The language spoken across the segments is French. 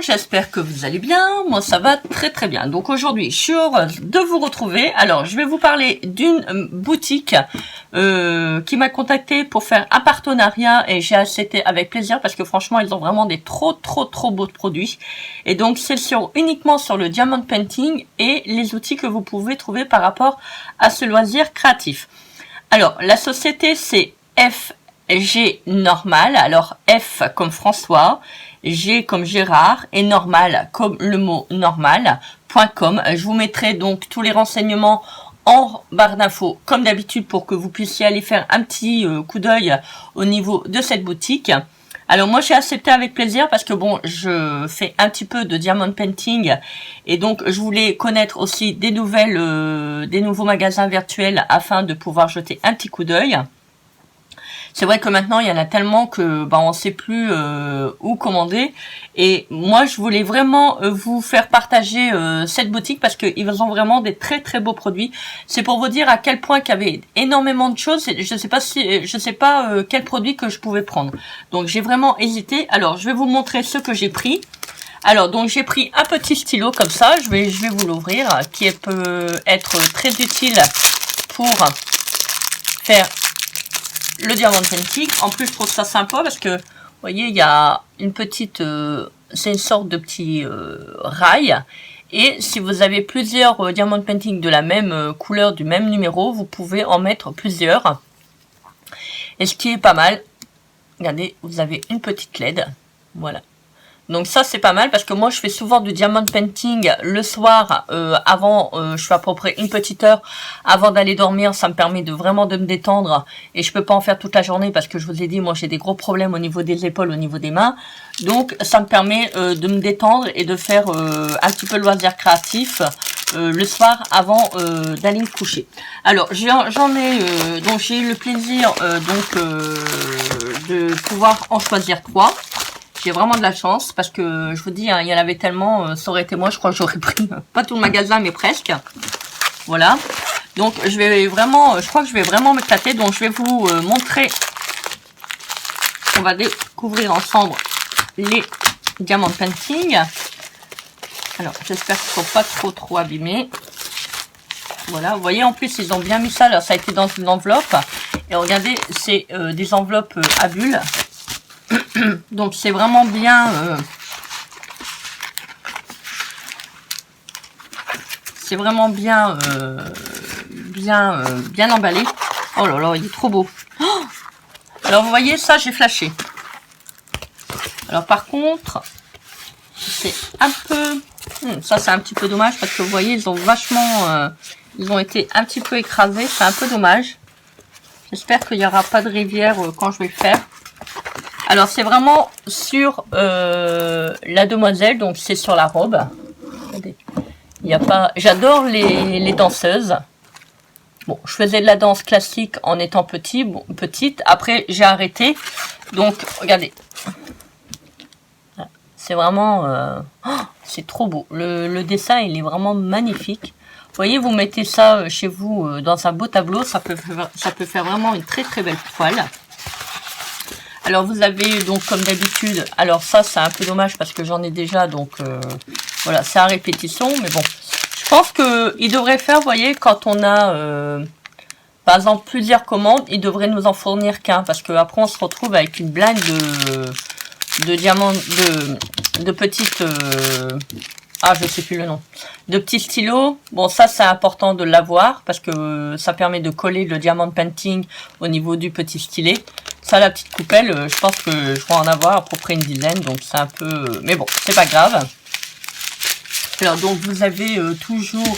j'espère que vous allez bien. Moi, ça va très très bien. Donc aujourd'hui, je suis heureuse de vous retrouver. Alors, je vais vous parler d'une boutique qui m'a contacté pour faire un partenariat et j'ai accepté avec plaisir parce que franchement, ils ont vraiment des trop beaux produits. Et donc, c'est uniquement sur le diamond painting et les outils que vous pouvez trouver par rapport à ce loisir créatif. Alors, la société, c'est FG Normal. Alors, F comme François, G comme Gérard et normal comme le mot normal.com. Je vous mettrai donc tous les renseignements en barre d'infos comme d'habitude pour que vous puissiez aller faire un petit coup d'œil au niveau de cette boutique. Alors moi j'ai accepté avec plaisir parce que bon, je fais un petit peu de diamond painting et donc je voulais connaître aussi des nouveaux magasins virtuels afin de pouvoir jeter un petit coup d'œil. C'est vrai que maintenant, il y en a tellement que on ne sait plus où commander. Et moi, je voulais vraiment vous faire partager cette boutique parce qu'ils ont vraiment des très beaux produits. C'est pour vous dire à quel point qu'il y avait énormément de choses. Je sais pas quel produit que je pouvais prendre. Donc, j'ai vraiment hésité. Alors, je vais vous montrer ce que j'ai pris. Alors, donc, j'ai pris un petit stylo comme ça. Je vais vous l'ouvrir, qui peut être très utile pour faire le diamond painting. En plus, je trouve ça sympa parce que, vous voyez, il y a une petite, c'est une sorte de petit rail. Et si vous avez plusieurs diamond painting de la même couleur, du même numéro, vous pouvez en mettre plusieurs. Et ce qui est pas mal, regardez, vous avez une petite LED. Voilà. Donc ça c'est pas mal parce que moi je fais souvent du diamond painting le soir avant, je fais à peu près une petite heure avant d'aller dormir. Ça me permet vraiment de me détendre et je peux pas en faire toute la journée parce que je vous ai dit moi j'ai des gros problèmes au niveau des épaules, au niveau des mains. Donc ça me permet de me détendre et de faire un petit peu le loisir créatif le soir avant d'aller me coucher. Alors donc j'ai eu le plaisir de pouvoir en choisir 3. J'ai vraiment de la chance parce que je vous dis, il y en avait tellement, ça aurait été moi, je crois que j'aurais pris pas tout le magasin, mais presque. Voilà. Donc je crois que je vais vraiment m'éclater. Donc je vais vous montrer. On va découvrir ensemble les diamond painting. Alors j'espère qu'ils ne sont pas trop abîmés. Voilà, vous voyez en plus ils ont bien mis ça. Alors ça a été dans une enveloppe. Et regardez, c'est des enveloppes à bulles. Donc c'est vraiment bien bien emballé. Oh là là, il est trop beau. Oh, alors vous voyez ça, j'ai flashé. Alors par contre c'est un peu ça c'est un petit peu dommage parce que vous voyez ils ont vachement ils ont été un petit peu écrasés, c'est un peu dommage. J'espère qu'il n'y aura pas de rivière quand je vais le faire. Alors c'est vraiment sur la demoiselle, donc c'est sur la robe. Regardez. Il y a pas. J'adore les danseuses. Bon, je faisais de la danse classique en étant petite. Après j'ai arrêté. Donc regardez. C'est vraiment. C'est trop beau. Le dessin il est vraiment magnifique. Vous voyez, vous mettez ça chez vous dans un beau tableau, ça peut faire vraiment une très belle toile. Alors vous avez donc comme d'habitude, alors ça c'est un peu dommage parce que j'en ai déjà, donc voilà, c'est à répétition, mais bon. Je pense qu'il devrait faire, vous voyez, quand on a par exemple plusieurs commandes, il devrait nous en fournir qu'un parce qu'après on se retrouve avec une blinde de diamants, de petites, je sais plus le nom, de petits stylos. Bon ça c'est important de l'avoir parce que ça permet de coller le diamond painting au niveau du petit stylet. Ça, la petite coupelle, je pense que je vais en avoir à peu près une dizaine, donc c'est un peu... Mais bon, c'est pas grave. Alors, donc, vous avez toujours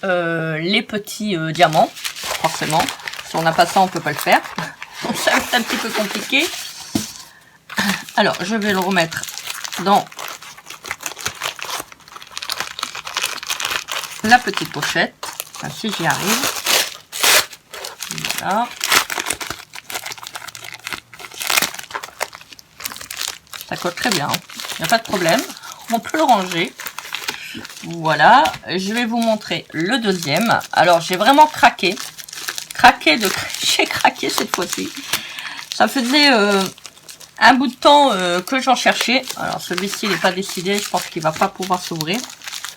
les petits diamants, forcément. Si on n'a pas ça, on peut pas le faire. Donc, ça va être un petit peu compliqué. Alors, je vais le remettre dans la petite pochette. Enfin, si j'y arrive. Voilà. Ça colle très bien, il n'y a pas de problème, on peut le ranger. Voilà, je vais vous montrer le deuxième. Alors j'ai vraiment craqué, j'ai craqué cette fois-ci. Ça faisait un bout de temps que j'en cherchais. Alors celui-ci, il n'est pas décidé. Je pense qu'il va pas pouvoir s'ouvrir.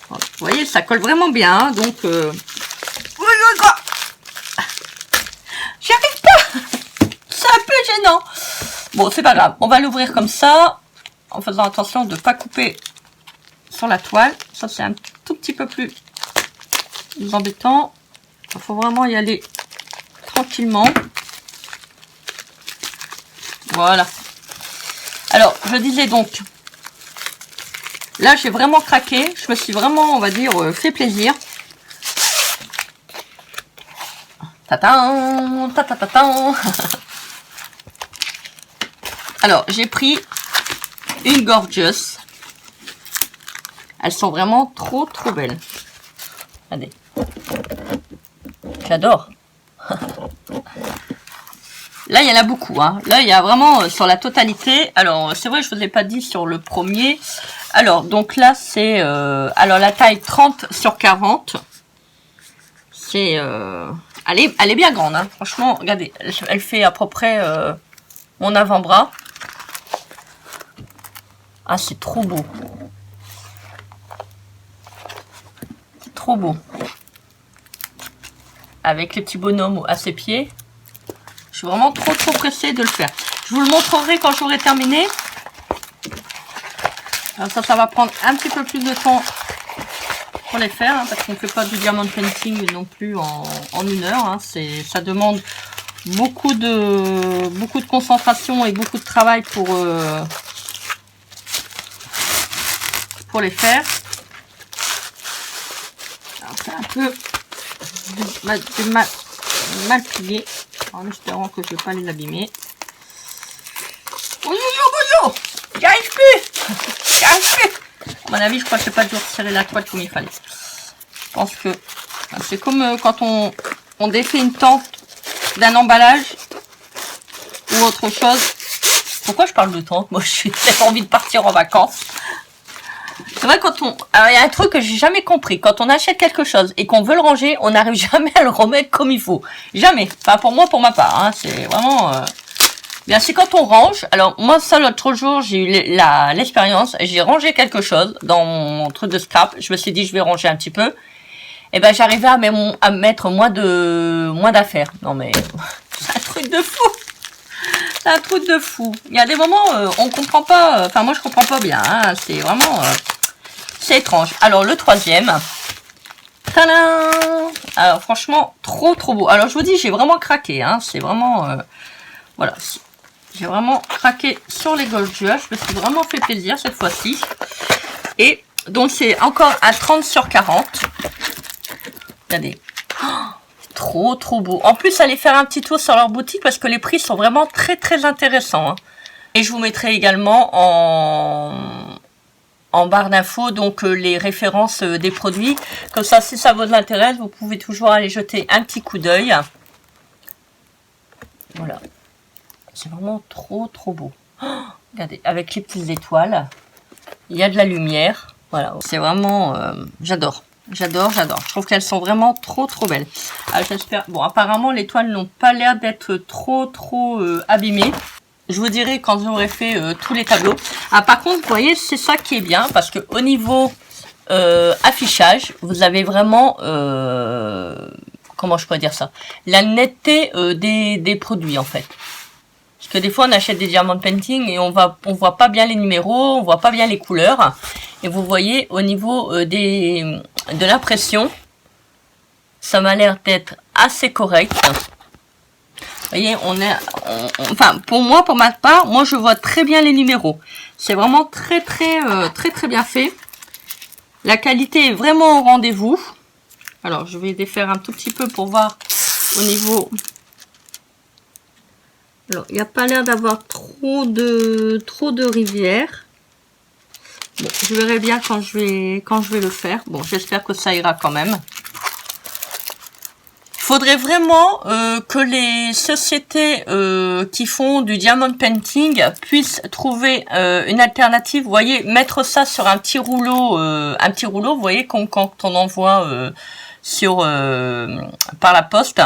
Vous voyez, ça colle vraiment bien. Hein, donc, j'y arrive pas. C'est un peu gênant. Bon, c'est pas grave. On va l'ouvrir comme ça, en faisant attention de ne pas couper sur la toile. Ça, c'est un tout petit peu plus embêtant. Il faut vraiment y aller tranquillement. Voilà. Alors, je disais donc, là, j'ai vraiment craqué. Je me suis vraiment, on va dire, fait plaisir. Tatan, tatan. Alors, j'ai pris une Gorgeous. Elles sont vraiment trop belles. Regardez. J'adore. Là, il y en a beaucoup. Hein. Là, il y a vraiment sur la totalité. Alors, c'est vrai, je ne vous ai pas dit sur le premier. Alors, donc là, c'est... alors, la taille 30 sur 40. C'est... elle est bien grande. Hein. Franchement, regardez. Elle fait à peu près mon avant-bras. Ah, c'est trop beau. C'est trop beau. Avec les petits bonhommes à ses pieds. Je suis vraiment trop pressée de le faire. Je vous le montrerai quand j'aurai terminé. Alors ça va prendre un petit peu plus de temps pour les faire. Hein, parce qu'on ne fait pas du diamond painting non plus en 1 heure. Hein, ça demande beaucoup de concentration et beaucoup de travail pour les faire. Alors c'est un peu mal plié. En espérant que je ne vais pas les abîmer. J'y arrive plus. À mon avis, je crois que je n'ai pas dû resserrer la toile comme il fallait. Je pense que c'est comme quand on défait une tente d'un emballage ou autre chose. Pourquoi je parle de tente? Moi, j'ai peut-être envie de partir en vacances. C'est vrai, alors, il y a un truc que j'ai jamais compris. Quand on achète quelque chose et qu'on veut le ranger, on n'arrive jamais à le remettre comme il faut. Jamais. Enfin, pour moi, pour ma part. Hein, c'est vraiment... Bien, c'est quand on range. Alors, moi, ça, l'autre jour, j'ai eu l'expérience. J'ai rangé quelque chose dans mon truc de scrap. Je me suis dit, je vais ranger un petit peu. Et ben, j'arrivais à mettre moins d'affaires. Non, mais... c'est un truc de fou. C'est un truc de fou. Il y a des moments, on comprend pas... Enfin, moi, je comprends pas bien. Hein, c'est vraiment... c'est étrange. Alors, le troisième. Tadam! Alors, franchement, trop beau. Alors, je vous dis, j'ai vraiment craqué. Hein, c'est vraiment... voilà. J'ai vraiment craqué sur les Gorgeous. Je me suis vraiment fait plaisir cette fois-ci. Et donc, c'est encore à 30 sur 40. Regardez. Oh, trop beau. En plus, allez faire un petit tour sur leur boutique parce que les prix sont vraiment très intéressants. Hein. Et je vous mettrai également en barre d'infos donc les références des produits. Comme ça, si ça vous intéresse, vous pouvez toujours aller jeter un petit coup d'œil. Voilà. C'est vraiment trop beau. Oh, regardez, avec les petites étoiles. Il y a de la lumière. Voilà, c'est vraiment... j'adore. J'adore. Je trouve qu'elles sont vraiment trop belles. J'espère... Bon, apparemment, les toiles n'ont pas l'air d'être trop abîmées. Je vous dirai quand j'aurai fait tous les tableaux. Ah, par contre, vous voyez, c'est ça qui est bien. Parce que au niveau affichage, vous avez vraiment... comment je pourrais dire ça? La netteté des produits, en fait. Parce que des fois, on achète des diamond painting et on voit pas bien les numéros, on voit pas bien les couleurs. Et vous voyez, au niveau de l'impression, ça m'a l'air d'être assez correct. Vous voyez, enfin, pour moi, pour ma part, moi, je vois très bien les numéros. C'est vraiment très bien fait. La qualité est vraiment au rendez-vous. Alors, je vais défaire un tout petit peu pour voir au niveau... Alors, il n'y a pas l'air d'avoir trop de rivières. Bon, je verrai bien quand je vais le faire. Bon, j'espère que ça ira quand même. Il faudrait vraiment que les sociétés qui font du diamond painting puissent trouver une alternative. Vous voyez, mettre ça sur un petit rouleau, vous voyez, quand on envoie par la poste.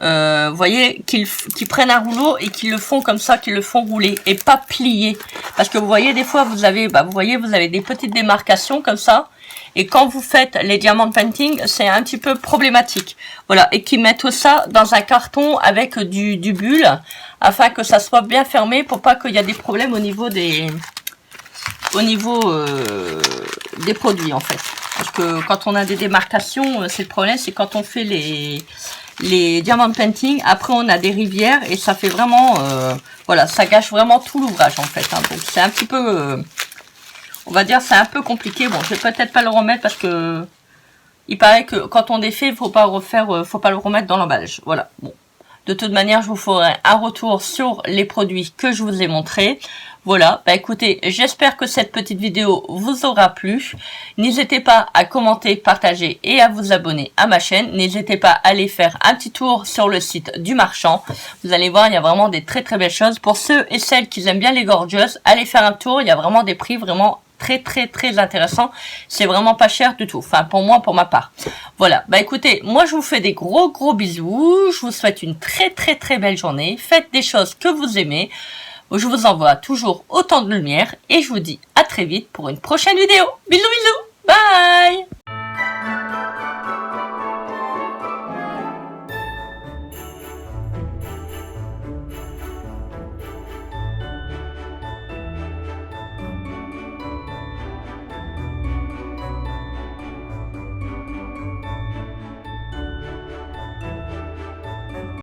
vous voyez, qu'ils prennent un rouleau et qu'ils le font comme ça, qu'ils le font rouler et pas plier. Parce que vous voyez, des fois, vous avez, vous voyez, vous avez des petites démarcations comme ça. Et quand vous faites les diamant painting, c'est un petit peu problématique. Voilà, et qu'ils mettent ça dans un carton avec du bulle, afin que ça soit bien fermé pour pas qu'il y ait des problèmes au niveau des produits en fait. Parce que quand on a des démarcations, c'est le problème, c'est quand on fait les diamant painting, après on a des rivières et ça fait vraiment, voilà, ça gâche vraiment tout l'ouvrage en fait. Hein. Donc c'est un petit peu, on va dire, c'est un peu compliqué. Bon, je vais peut-être pas le remettre parce que il paraît que quand on défait, faut pas le remettre dans l'emballage. Voilà. Bon. De toute manière, je vous ferai un retour sur les produits que je vous ai montrés. Voilà, bah écoutez, j'espère que cette petite vidéo vous aura plu. N'hésitez pas à commenter, partager et à vous abonner à ma chaîne. N'hésitez pas à aller faire un petit tour sur le site du marchand. Vous allez voir, il y a vraiment des très très belles choses. Pour ceux et celles qui aiment bien les gorgeous, allez faire un tour. Il y a vraiment des prix vraiment très intéressant. C'est vraiment pas cher du tout. Enfin, pour moi, pour ma part. Voilà. Bah écoutez, moi je vous fais des gros bisous. Je vous souhaite une très belle journée. Faites des choses que vous aimez. Je vous envoie toujours autant de lumière. Et je vous dis à très vite pour une prochaine vidéo. Bisous. Bye.